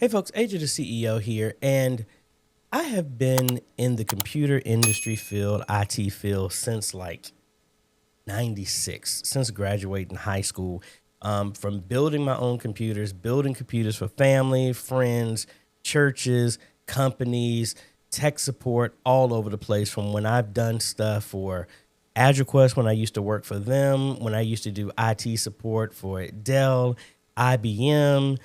Hey folks, AJay the CEO here, and I have been in the computer industry field, IT field, since like 96, since graduating high school, from building my own computers, building computers for family, friends, churches, companies, tech support all over the place. From when I've done stuff for AJay when I used to work for them, when I used to do IT support for Dell, IBM,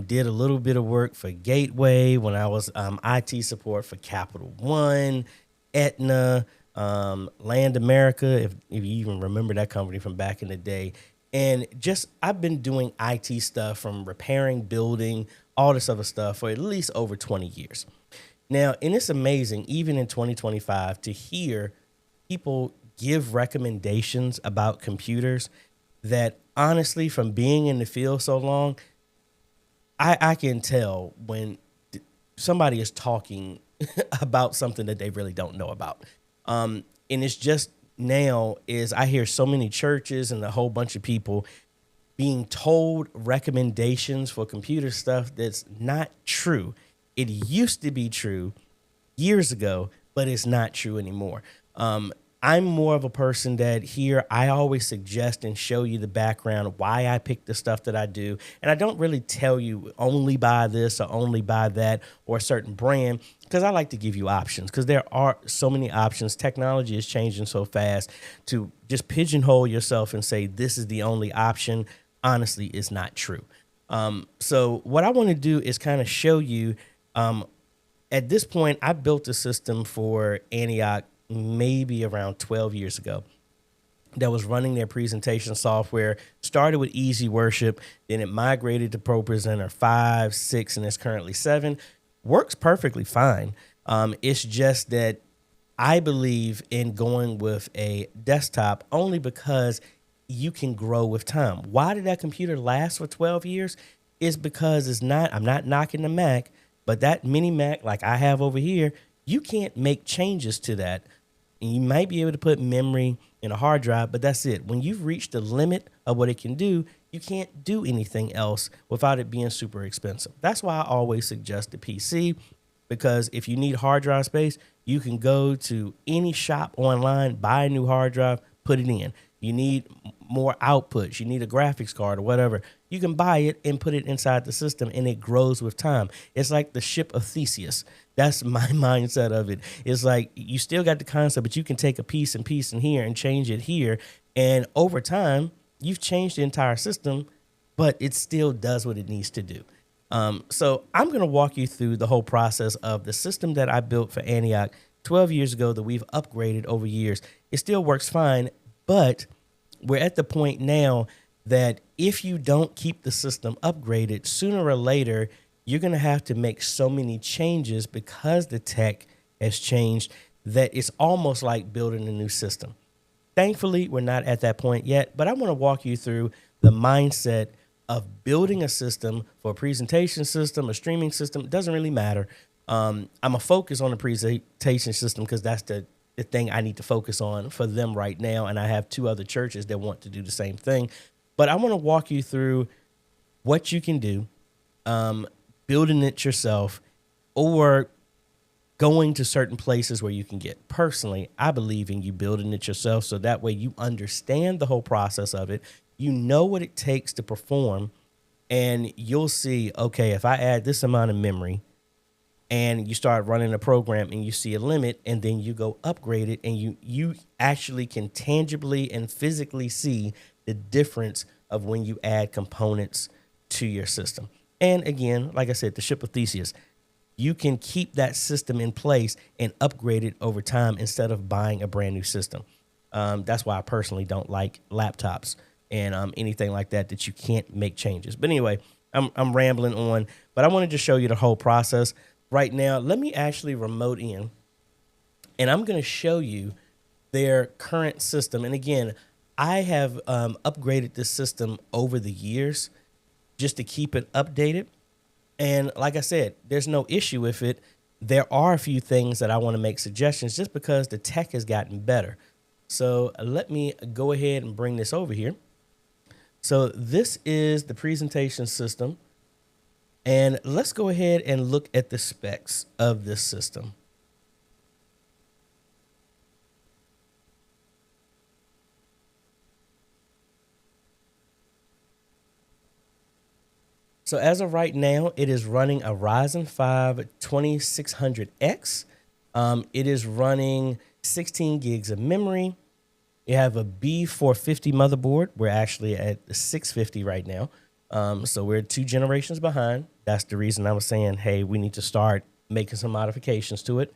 did a little bit of work for Gateway when I was IT support for Capital One, Aetna, Land America, if you even remember that company from back in the day. And just I've been doing IT stuff from repairing, building, all this other stuff for at least over 20 years. Now, and it's amazing, even in 2025, to hear people give recommendations about computers that honestly, from being in the field so long, I can tell when somebody is talking about something that they really don't know about. And it's just now is I hear so many churches and a whole bunch of people being told recommendations for computer stuff that's not true. It used to be true years ago, but it's not true anymore. I'm more of a person that here I always suggest and show you the background, why I pick the stuff that I do. And I don't really tell you only buy this or only buy that or a certain brand, because I like to give you options, because there are so many options. Technology is changing so fast. To just pigeonhole yourself and say this is the only option, honestly, is not true. So what I want to do is kind of show you, at this point, I built a system for Antioch maybe around 12 years ago that was running their presentation software. Started with Easy Worship, then it migrated to Propresenter 5, 6, and it's currently 7. Works perfectly fine. It's just that I believe in going with a desktop only because you can grow with time. Why did that computer last for 12 years? Is because I'm not knocking the Mac, but that mini Mac like I have over here, you can't make changes to that. And you might be able to put memory in a hard drive, but that's it. When you've reached the limit of what it can do, you can't do anything else without it being super expensive. That's why I always suggest the PC, because if you need hard drive space, you can go to any shop online, buy a new hard drive, put it in. You need more outputs, you need a graphics card or whatever, you can buy it and put it inside the system, and it grows with time. It's like the ship of Theseus. That's my mindset of it. It's like you still got the concept, but you can take a piece in here and change it here. And over time, you've changed the entire system, but it still does what it needs to do. So I'm going to walk you through the whole process of the system that I built for Antioch 12 years ago that we've upgraded over years. It still works fine, but we're at the point now that if you don't keep the system upgraded, sooner or later, you're going to have to make so many changes because the tech has changed that it's almost like building a new system. Thankfully, we're not at that point yet, but I want to walk you through the mindset of building a system for a presentation system, a streaming system. It doesn't really matter. I'm going to focus on the presentation system because that's the thing I need to focus on for them right now. And I have 2 other churches that want to do the same thing. But I want to walk you through what you can do, building it yourself, or going to certain places where you can get. Personally, I believe in you building it yourself, so that way you understand the whole process of it. You know what it takes to perform, and you'll see, okay, if I add this amount of memory and you start running a program and you see a limit, and then you go upgrade it, and you actually can tangibly and physically see the difference of when you add components to your system. And again, like I said, the ship of Theseus, you can keep that system in place and upgrade it over time instead of buying a brand new system. That's why I personally don't like laptops and anything like that you can't make changes. But anyway, I'm rambling on, but I wanted to show you the whole process. Right now, let me actually remote in, and I'm going to show you their current system. And again, I have upgraded this system over the years just to keep it updated. And like I said, there's no issue with it. There are a few things that I want to make suggestions just because the tech has gotten better. So let me go ahead and bring this over here. So this is the presentation system And let's go ahead and look at the specs of this system. So as of right now, it is running a Ryzen 5 2600X. It is running 16 gigs of memory. You have a B450 motherboard. We're actually at the 650 right now. So we're 2 generations behind. That's the reason I was saying, hey, we need to start making some modifications to it.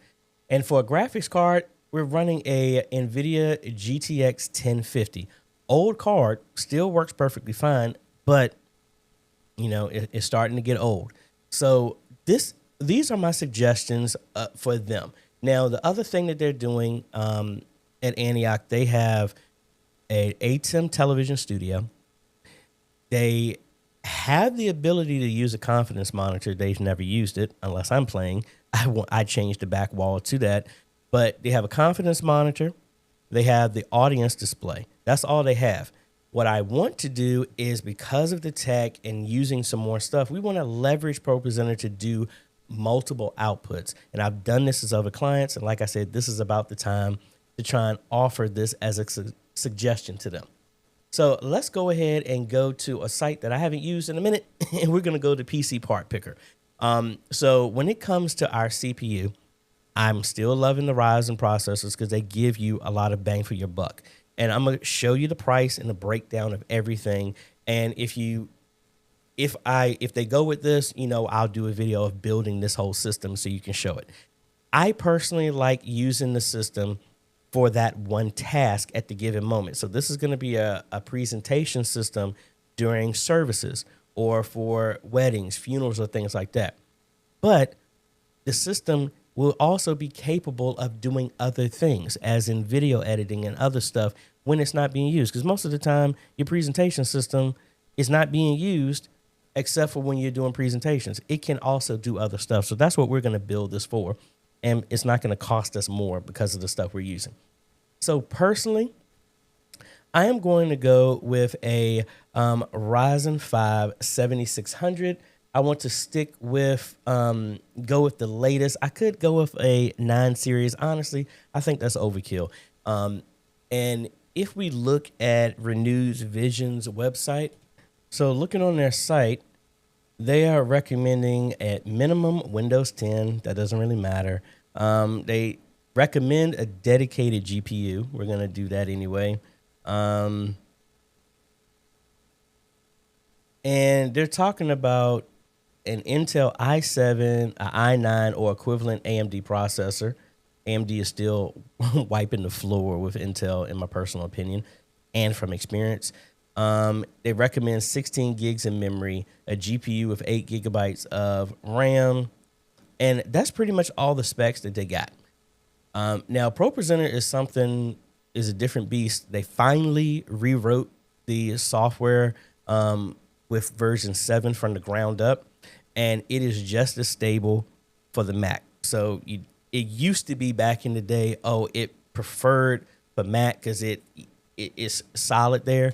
And for a graphics card, we're running a Nvidia GTX 1050. Old card, still works perfectly fine, but you know, it's starting to get old. So these are my suggestions for them. Now, the other thing that they're doing at Antioch, they have a ATEM television studio. They have the ability to use a confidence monitor. They've never used it unless I'm playing. I changed the back wall to that. But they have a confidence monitor. They have the audience display. That's all they have. What I want to do is, because of the tech and using some more stuff, we want to leverage Propresenter to do multiple outputs. And I've done this as other clients. And like I said, this is about the time to try and offer this as a suggestion to them. So let's go ahead and go to a site that I haven't used in a minute, and we're going to go to PC Part Picker. So when it comes to our CPU, I'm still loving the Ryzen processors because they give you a lot of bang for your buck. And I'm going to show you the price and the breakdown of everything. And if they go with this, you know, I'll do a video of building this whole system so you can show it. I personally like using the system for that one task at the given moment. So this is going to be a presentation system during services or for weddings, funerals, or things like that. But the system will also be capable of doing other things, as in video editing and other stuff, when it's not being used. Because most of the time, your presentation system is not being used except for when you're doing presentations. It can also do other stuff. So that's what we're going to build this for. And it's not going to cost us more because of the stuff we're using. So personally, I am going to go with a Ryzen 5 7600. I want to stick with, go with the latest. I could go with a 9 series. Honestly, I think that's overkill. And if we look at Renew's Vision's website, so looking on their site, they are recommending at minimum Windows 10. That doesn't really matter. They recommend a dedicated GPU. We're going to do that anyway. And they're talking about an Intel i7, an i9, or equivalent AMD processor. AMD is still wiping the floor with Intel, in my personal opinion, and from experience. They recommend 16 gigs in memory, a GPU with 8 gigabytes of RAM, and that's pretty much all the specs that they got. Now, Propresenter is a different beast. They finally rewrote the software with version 7 from the ground up, and it is just as stable for the Mac. So it used to be back in the day, it preferred for Mac because it is solid there.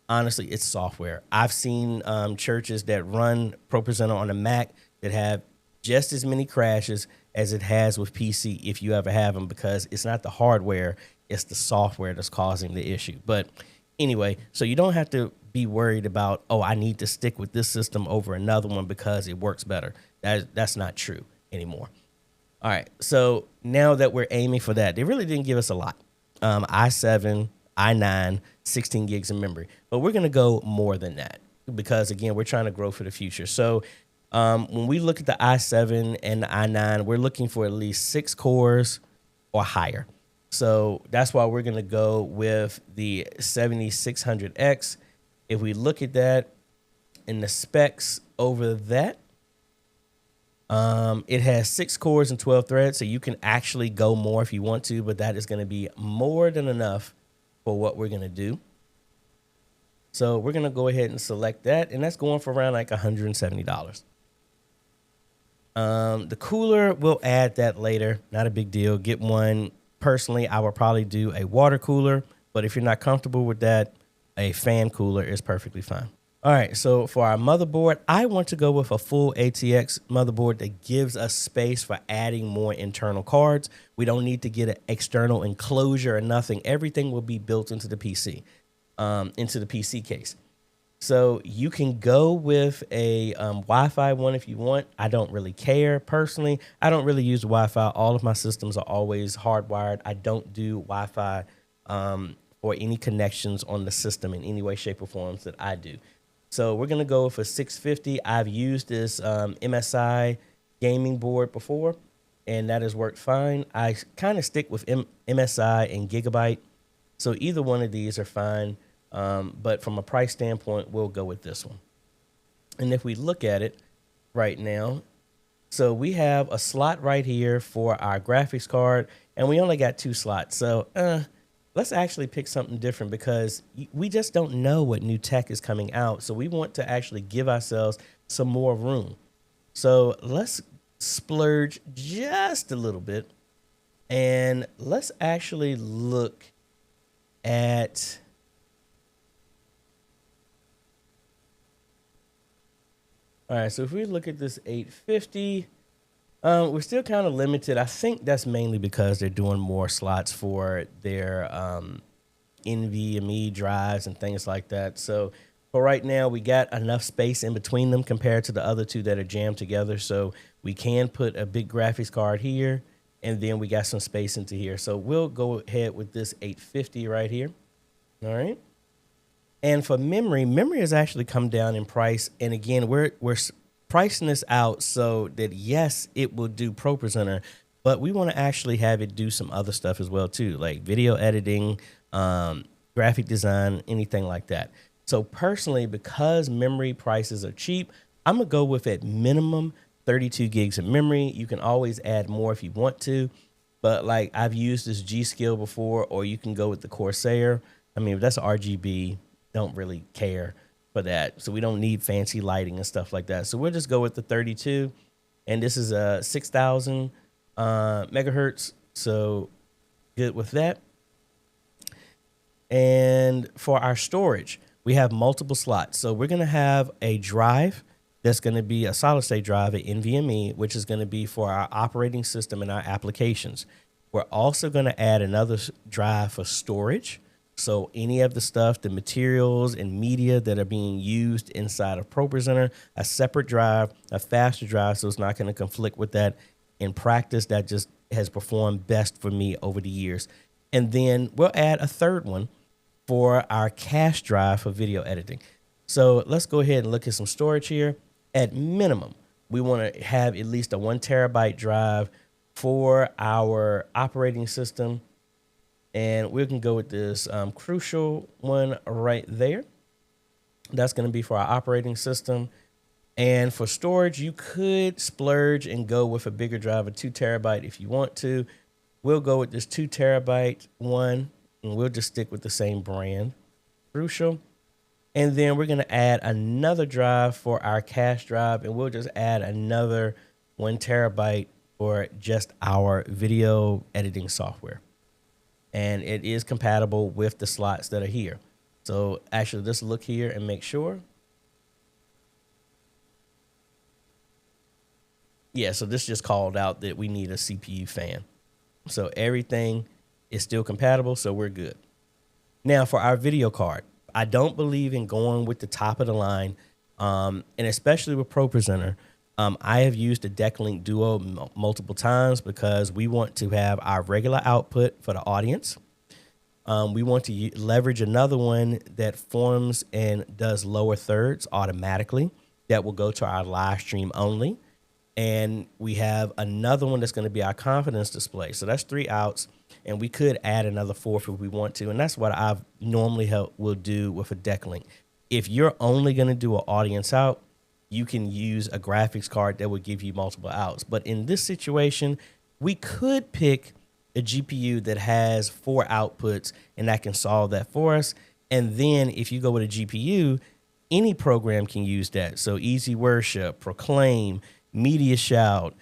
Honestly, it's software. I've seen churches that run Propresenter on a Mac that have just as many crashes as it has with PC, if you ever have them, because it's not the hardware, it's the software that's causing the issue. But anyway, so you don't have to be worried about, I need to stick with this system over another one because it works better. That's not true anymore. All right, so now that we're aiming for that, they really didn't give us a lot. i7, i9, 16 gigs of memory, but we're going to go more than that because, again, we're trying to grow for the future. So when we look at the i7 and the i9, we're looking for at least 6 cores or higher. So that's why we're going to go with the 7600X. If we look at that in the specs over that, it has 6 cores and 12 threads, so you can actually go more if you want to, but that is going to be more than enough for what we're going to do. So we're going to go ahead and select that, and that's going for around like $170. The cooler, we'll add that later. Not a big deal. Get one. Personally, I would probably do a water cooler, but if you're not comfortable with that, a fan cooler is perfectly fine. All right, so for our motherboard, I want to go with a full ATX motherboard that gives us space for adding more internal cards. We don't need to get an external enclosure or nothing. Everything will be built into the PC, into the PC case. So you can go with a Wi-Fi one if you want. I don't really care personally. I don't really use Wi-Fi. All of my systems are always hardwired. I don't do Wi-Fi or any connections on the system in any way, shape, or forms that I do. So we're gonna go for 650. I've used this MSI gaming board before, and that has worked fine. I kind of stick with MSI and Gigabyte, so either one of these are fine. But from a price standpoint, we'll go with this one. And if we look at it right now, so we have a slot right here for our graphics card, and we only got 2 slots. So let's actually pick something different because we just don't know what new tech is coming out. So we want to actually give ourselves some more room. So let's splurge just a little bit, and let's actually look at all right, so if we look at this 850, we're still kind of limited. I think that's mainly because they're doing more slots for their NVMe drives and things like that. So for right now, we got enough space in between them compared to the other two that are jammed together. So we can put a big graphics card here, and then we got some space into here. So we'll go ahead with this 850 right here. All right. And for memory has actually come down in price. And again, we're pricing this out so that, yes, it will do Propresenter, but we want to actually have it do some other stuff as well, too, like video editing, graphic design, anything like that. So personally, because memory prices are cheap, I'm going to go with at minimum 32 gigs of memory. You can always add more if you want to. But like I've used this G-Skill before, or you can go with the Corsair. I mean, if that's RGB, don't really care for that. So we don't need fancy lighting and stuff like that. So we'll just go with the 32. And this is a 6,000 megahertz. So good with that. And for our storage, we have multiple slots. So we're going to have a drive that's going to be a solid state drive at NVMe, which is going to be for our operating system and our applications. We're also going to add another drive for storage. So any of the stuff, the materials and media that are being used inside of Propresenter, a separate drive, a faster drive, so it's not going to conflict with that. In practice, that just has performed best for me over the years. And then we'll add a third one for our cache drive for video editing. So let's go ahead and look at some storage here. At minimum, we want to have at least a 1 terabyte drive for our operating system. And we can go with this crucial one right there. That's going to be for our operating system. And for storage, you could splurge and go with a bigger drive, a 2 terabyte if you want to. We'll go with this 2 terabyte one, and we'll just stick with the same brand, Crucial. And then we're going to add another drive for our cache drive, and we'll just add another 1 terabyte for just our video editing software. And it is compatible with the slots that are here. So actually, just look here and make sure. Yeah, so this just called out that we need a CPU fan. So everything is still compatible, so we're good. Now for our video card, I don't believe in going with the top of the line, and especially with Propresenter. I have used the DeckLink Duo multiple times because we want to have our regular output for the audience. We want to leverage another one that forms and does lower thirds automatically. That will go to our live stream only. And we have another one that's going to be our confidence display. So that's 3 outs. And we could add another 4th if we want to. And that's what I normally will do with a DeckLink. If you're only going to do an audience out, you can use a graphics card that would give you multiple outs. But in this situation, we could pick a GPU that has 4 outputs, and that can solve that for us. And then if you go with a GPU, any program can use that. So Easy Worship, Proclaim, Media Shout,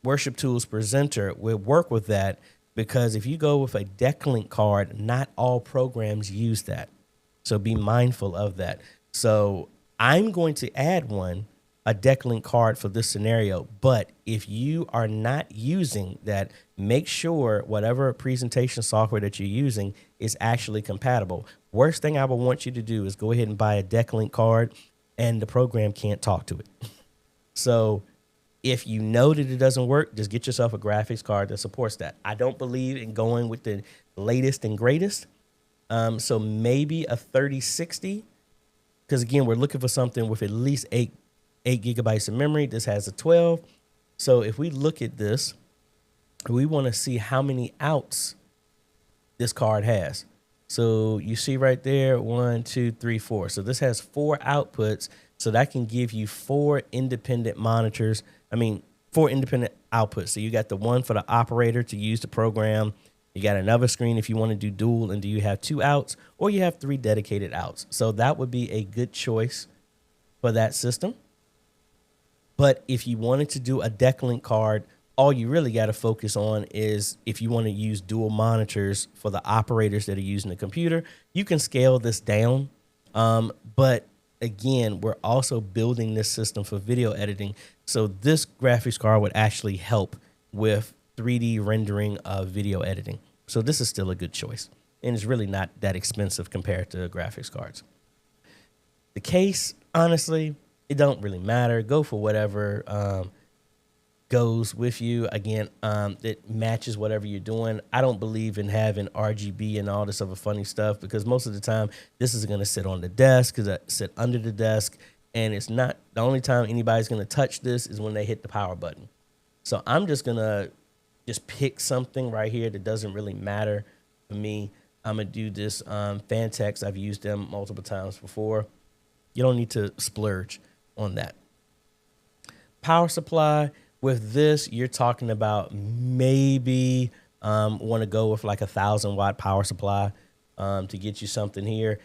Worship Tools Presenter will work with that, because if you go with a DeckLink card, not all programs use that. So be mindful of that. So I'm going to add a DeckLink card for this scenario. But if you are not using that, make sure whatever presentation software that you're using is actually compatible. Worst thing I would want you to do is go ahead and buy a DeckLink card and the program can't talk to it. So if you know that it doesn't work, just get yourself a graphics card that supports that. I don't believe in going with the latest and greatest. So maybe a 3060, because again, we're looking for something with at least eight gigabytes of memory. This has a 12. So if we look at this, we want to see how many outs this card has. So you see right there, 1, 2, 3, 4. So this has 4 outputs. So that can give you 4 independent monitors. 4 independent outputs. So you got the one for the operator to use the program. You got another screen if you want to do dual, and do you have 2 outs, or you have 3 dedicated outs. So that would be a good choice for that system. But if you wanted to do a DeckLink card, all you really got to focus on is if you want to use dual monitors for the operators that are using the computer, you can scale this down. But again, we're also building this system for video editing. So this graphics card would actually help with 3D rendering of video editing. So this is still a good choice. And it's really not that expensive compared to graphics cards. The case, honestly, it don't really matter. Go for whatever goes with you. Again, it matches whatever you're doing. I don't believe in having RGB and all this other funny stuff, because most of the time this is going to sit on the desk, sit under the desk, and it's not the only time anybody's going to touch this is when they hit the power button. So I'm just going to pick something right here that doesn't really matter for me. I'm going to do this Fantex. I've used them multiple times before. You don't need to splurge on that. Power supply. With this, you're talking about maybe want to go with like 1,000 watt power supply to get you something here.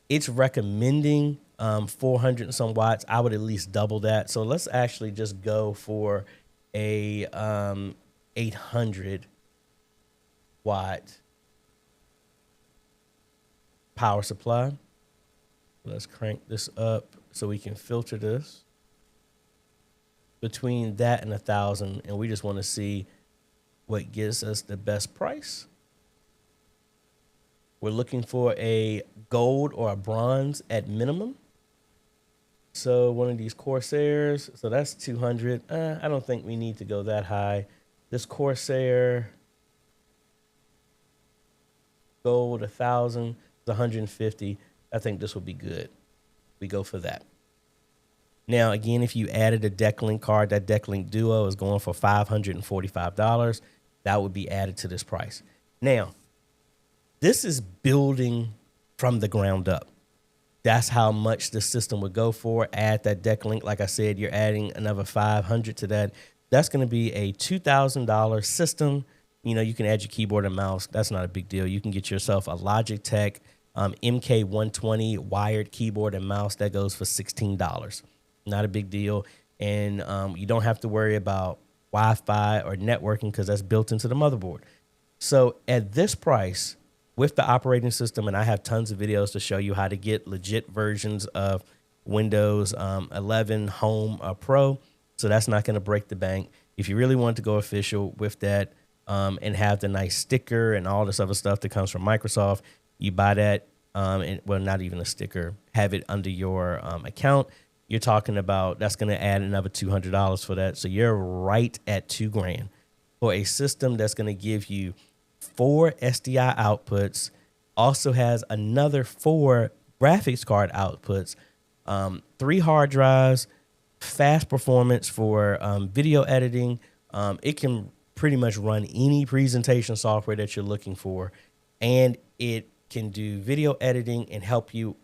It's recommending 400 and some watts. I would at least double that. So let's actually just go for a 800 watt power supply. Let's crank this up so we can filter this between that and 1,000, and we just want to see what gives us the best price. We're looking for a gold or a bronze at minimum. So one of these Corsairs, so that's 200. I don't think we need to go that high. This Corsair gold 1,000, 150. I think this will be good. We go for that. Now, again, if you added a DeckLink card, that DeckLink Duo is going for $545. That would be added to this price. Now, this is building from the ground up. That's how much the system would go for. Add that DeckLink. Like I said, you're adding another $500 to that. That's going to be a $2,000 system. You know, you can add your keyboard and mouse. That's not a big deal. You can get yourself a Logitech MK120 wired keyboard and mouse. That goes for $16. Not a big deal. And you don't have to worry about Wi-Fi or networking because that's built into the motherboard. So at this price, with the operating system, and I have tons of videos to show you how to get legit versions of Windows 11 Home Pro. So that's not going to break the bank. If you really want to go official with that and have the nice sticker and all this other stuff that comes from Microsoft, you buy that. And, well, not even a sticker. Have it under your account. You're talking about that's going to add another $200 for that. So you're right at $2,000 for a system that's going to give you 4 SDI outputs, also has another 4 graphics card outputs, 3 hard drives, fast performance for video editing. It can pretty much run any presentation software that you're looking for, and it can do video editing and help you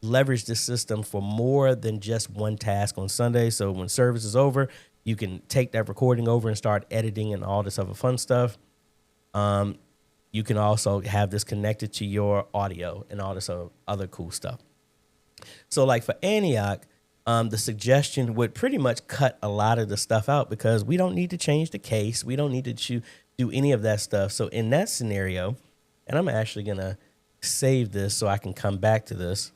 leverage this system for more than just one task on Sunday. So when service is over, you can take that recording over and start editing and all this other fun stuff. You can also have this connected to your audio and all this other cool stuff. So like for Antioch, the suggestion would pretty much cut a lot of the stuff out because we don't need to change the case. We don't need to do any of that stuff. So in that scenario, and I'm actually going to save this so I can come back to this.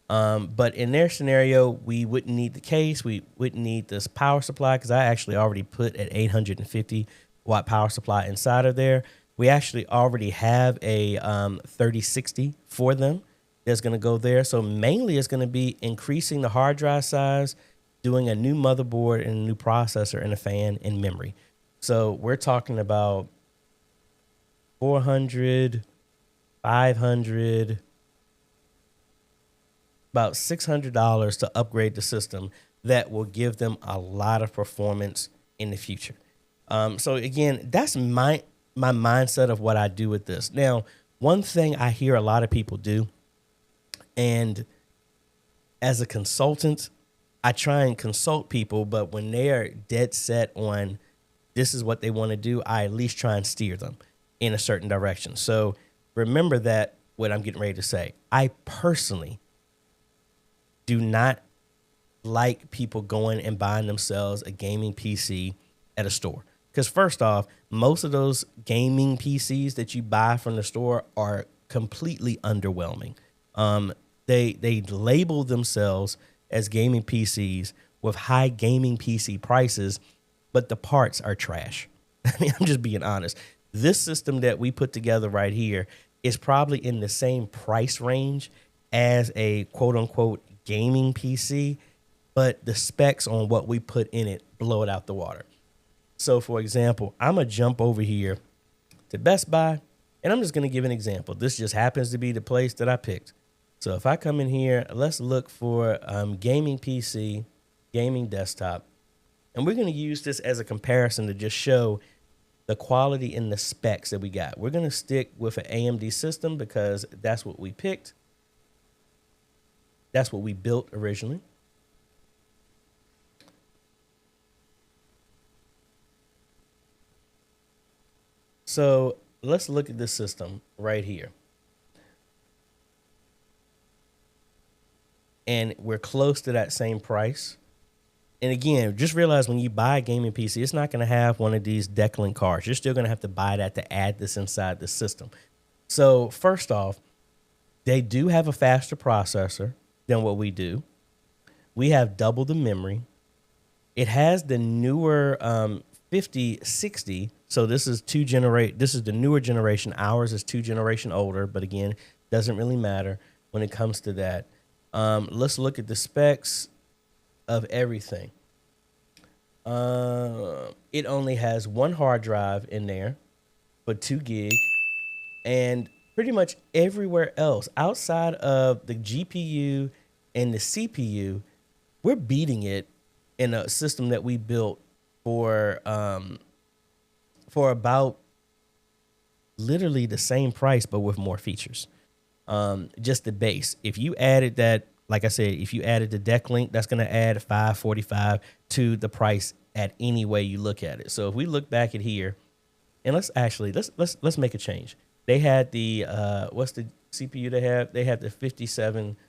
But in their scenario, we wouldn't need the case. We wouldn't need this power supply because I actually already put an 850 watt power supply inside of there. We actually already have a 3060 for them that's going to go there. So mainly it's going to be increasing the hard drive size, doing a new motherboard and a new processor and a fan and memory. So we're talking about 400, 500, about $600 to upgrade the system that will give them a lot of performance in the future. So again, that's my mindset of what I do with this. Now, one thing I hear a lot of people do, and as a consultant, I try and consult people, but when they are dead set on this is what they want to do, I at least try and steer them in a certain direction. So remember that what I'm getting ready to say. I personally do not like people going and buying themselves a gaming PC at a store. Because first off, most of those gaming PCs that you buy from the store are completely underwhelming. They label themselves as gaming PCs with high gaming PC prices, but the parts are trash. I mean, I'm just being honest. This system that we put together right here is probably in the same price range as a quote unquote gaming PC, but the specs on what we put in it blow it out the water. So for example, I'm gonna jump over here to Best Buy and I'm just gonna give an example. This just happens to be the place that I picked. So if I come in here, let's look for gaming PC, gaming desktop, and we're gonna use this as a comparison to just show the quality and the specs that we got. We're gonna stick with an AMD system because that's what we picked. That's what we built originally. So let's look at this system right here. And we're close to that same price. And again, just realize when you buy a gaming PC, it's not going to have one of these DeckLink cards. You're still going to have to buy that to add this inside the system. So first off, they do have a faster processor than what we do. We have double the memory. It has the newer 5060. So this is the newer generation. Ours is 2 generation older, but again, doesn't really matter when it comes to that. Let's look at the specs of everything. It only has one hard drive in there for 2 gig, and pretty much everywhere else outside of the GPU and the CPU, we're beating it in a system that we built for about literally the same price, but with more features. Just the base. If you added that, like I said, if you added the DeckLink, that's going to add $545 to the price at any way you look at it. So if we look back at here, and let's make a change. They had the what's the CPU they have? They had the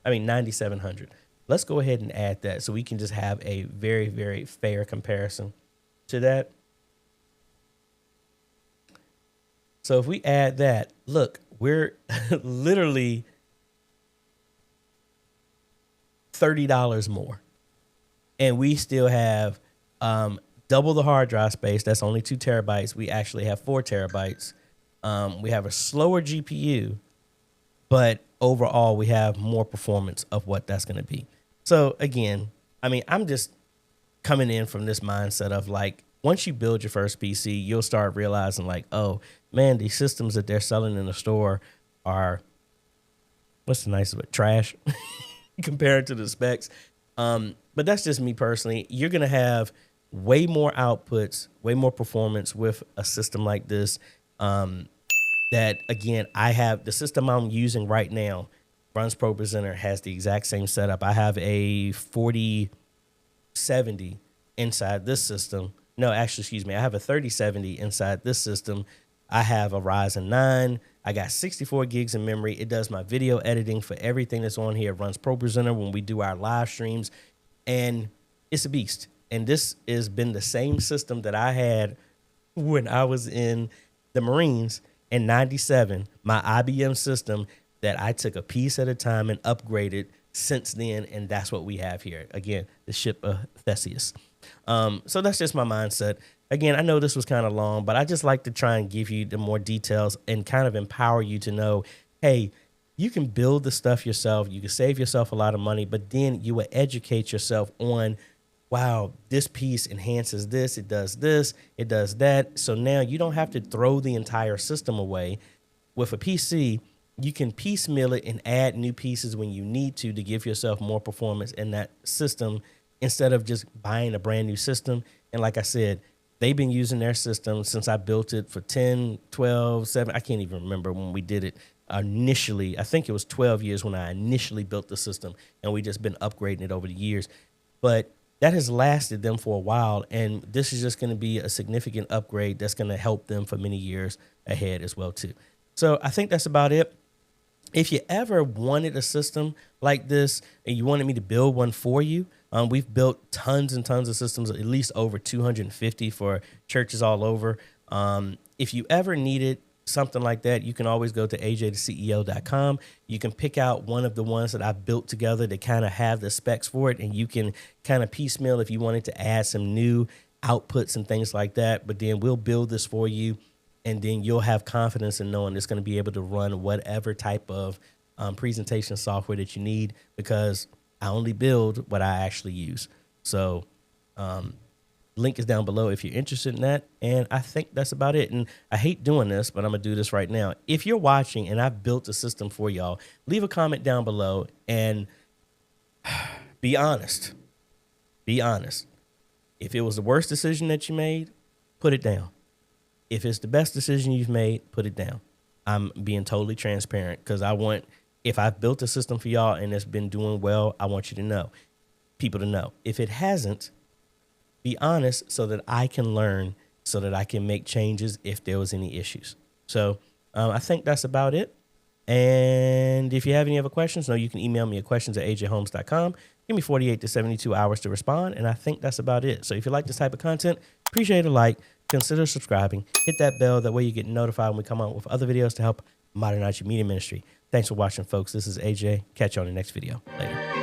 9700. Let's go ahead and add that so we can just have a very, very fair comparison to that. So if we add that, look, we're literally $30 more. And we still have double the hard drive space. That's only 2 terabytes. We actually have 4 terabytes. We have a slower GPU, but overall we have more performance of what that's going to be. So again, I mean, I'm just coming in from this mindset of like, once you build your first PC, you'll start realizing like, oh man, these systems that they're selling in the store are, what's the nicest word, trash compared to the specs. But that's just me personally. You're going to have way more outputs, way more performance with a system like this. That again, I have the system I'm using right now runs Propresenter, has the exact same setup. I have a 4070 inside this system. No, actually, excuse me. I have a 3070 inside this system. I have a Ryzen 9. I got 64 gigs of memory. It does my video editing for everything that's on here. It runs Propresenter when we do our live streams, and it's a beast. And this has been the same system that I had when I was in the Marines in '97, my IBM system that I took a piece at a time and upgraded since then, and that's what we have here. Again, the ship of Theseus. So that's just my mindset. Again, I know this was kind of long, but I just like to try and give you the more details and kind of empower you to know, hey, you can build the stuff yourself. You can save yourself a lot of money, but then you will educate yourself on, wow, this piece enhances this, it does that. So now you don't have to throw the entire system away. With a PC, you can piecemeal it and add new pieces when you need to give yourself more performance in that system instead of just buying a brand new system. And like I said, they've been using their system since I built it for 10, 12, 7. I can't even remember when we did it initially. I think it was 12 years when I initially built the system, and we just been upgrading it over the years. But that has lasted them for a while, and this is just going to be a significant upgrade that's going to help them for many years ahead as well too. So I think that's about it. If you ever wanted a system like this and you wanted me to build one for you, we've built tons and tons of systems, at least over 250 for churches all over. If you ever needed something like that, you can always go to AJaytheCEO.com. You can pick out one of the ones that I built together that kind of have the specs for it, and you can kind of piecemeal if you wanted to add some new outputs and things like that. But then we'll build this for you, and then you'll have confidence in knowing it's going to be able to run whatever type of presentation software that you need, because I only build what I actually use. So link is down below if you're interested in that. And I think that's about it. And I hate doing this, but I'm going to do this right now. If you're watching and I've built a system for y'all, leave a comment down below and be honest. Be honest. If it was the worst decision that you made, put it down. If it's the best decision you've made, put it down. I'm being totally transparent because I want, if I've built a system for y'all and it's been doing well, I want you to know, people to know. If it hasn't, be honest so that I can learn, so that I can make changes if there was any issues. So I think that's about it. And if you have any other questions, you can email me at questions@ajhomes.com. Give me 48 to 72 hours to respond. And I think that's about it. So if you like this type of content, appreciate a like, consider subscribing, hit that bell. That way you get notified when we come out with other videos to help modernize your media ministry. Thanks for watching, folks. This is AJ. Catch you on the next video. Later.